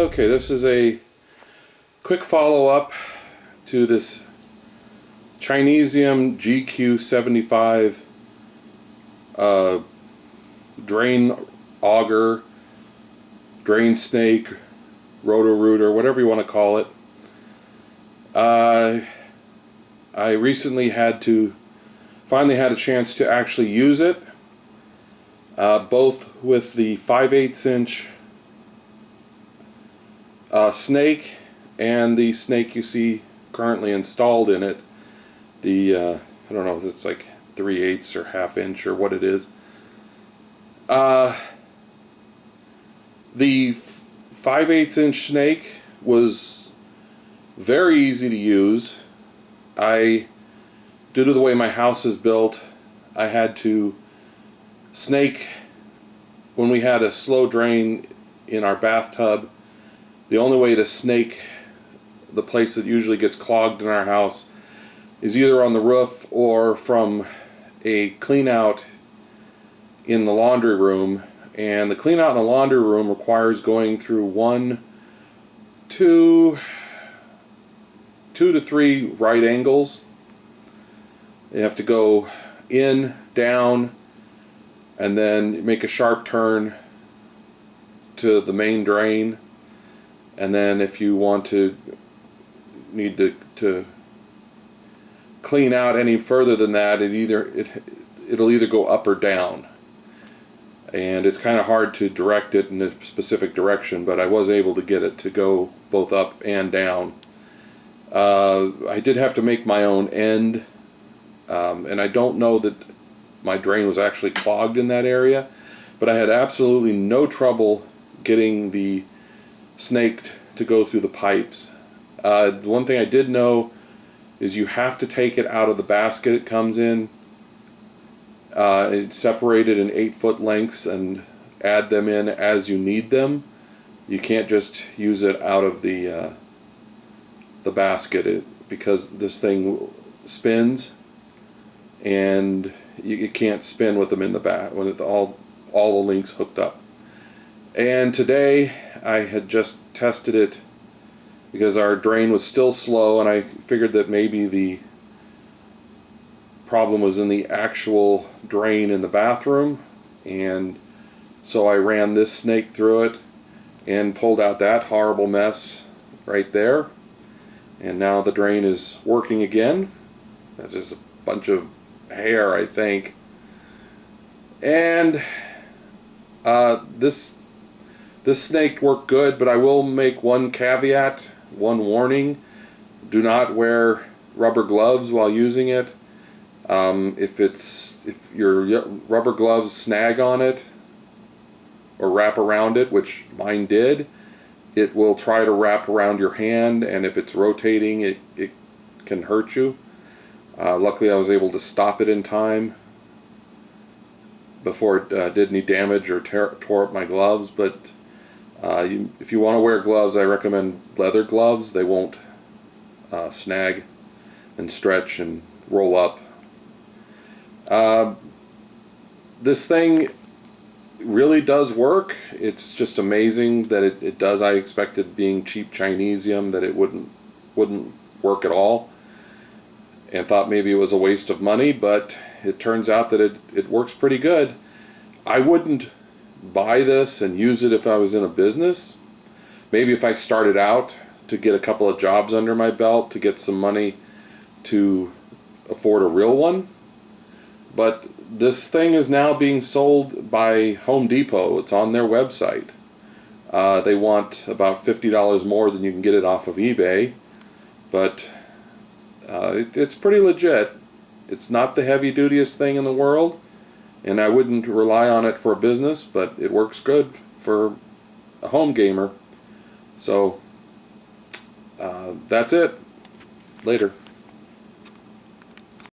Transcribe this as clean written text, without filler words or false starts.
Okay, this is a quick follow-up to this Chinesium GQ-75 drain auger, drain snake, roto-rooter, whatever you want to call it. I recently finally had a chance to actually use it, both with the 5/8 inch snake and the snake you see currently installed in it. The I don't know if it's like 3/8 or 1/2 inch or what it is. The 5/8 inch snake was very easy to use. Due to the way my house is built, I had to snake when we had a slow drain in our bathtub. The only way to snake the place that usually gets clogged in our house is either on the roof or from a clean out in the laundry room. And the clean out in the laundry room requires going through two to three right angles. You have to go in, down, and then make a sharp turn to the main drain. And then if you need to clean out any further than that, it'll either go up or down. And it's kind of hard to direct it in a specific direction, but I was able to get it to go both up and down. I did have to make my own end, and I don't know that my drain was actually clogged in that area, but I had absolutely no trouble getting the snake to go through the pipes. The one thing I did know is you have to take it out of the basket it comes in. It's separated in 8-foot lengths and add them in as you need them. You can't just use it out of the basket because this thing spins, and you can't spin with them in the back when all the links hooked up. And today I had just tested it because our drain was still slow, and I figured that maybe the problem was in the actual drain in the bathroom, and so I ran this snake through it and pulled out that horrible mess right there, and now the drain is working again. That's just a bunch of hair, I think. And this snake worked good, but I will make one caveat, one warning: do not wear rubber gloves while using it. If your rubber gloves snag on it or wrap around it, which mine did, it will try to wrap around your hand, and if it's rotating, it can hurt you. Luckily I was able to stop it in time before it did any damage or tore up my gloves. But if you want to wear gloves, I recommend leather gloves. They won't snag and stretch and roll up. This thing really does work. It's just amazing that it does. I expected, being cheap Chinesium, that it wouldn't work at all, and thought maybe it was a waste of money, but it turns out that it works pretty good. I wouldn't buy this and use it if I was in a business. Maybe if I started out to get a couple of jobs under my belt to get some money to afford a real one. But this thing is now being sold by Home Depot. It's on their website. They want about $50 more than you can get it off of eBay, but it's pretty legit. It's not the heavy-dutiest thing in the world, and I wouldn't rely on it for a business, but it works good for a home gamer. So that's it. Later.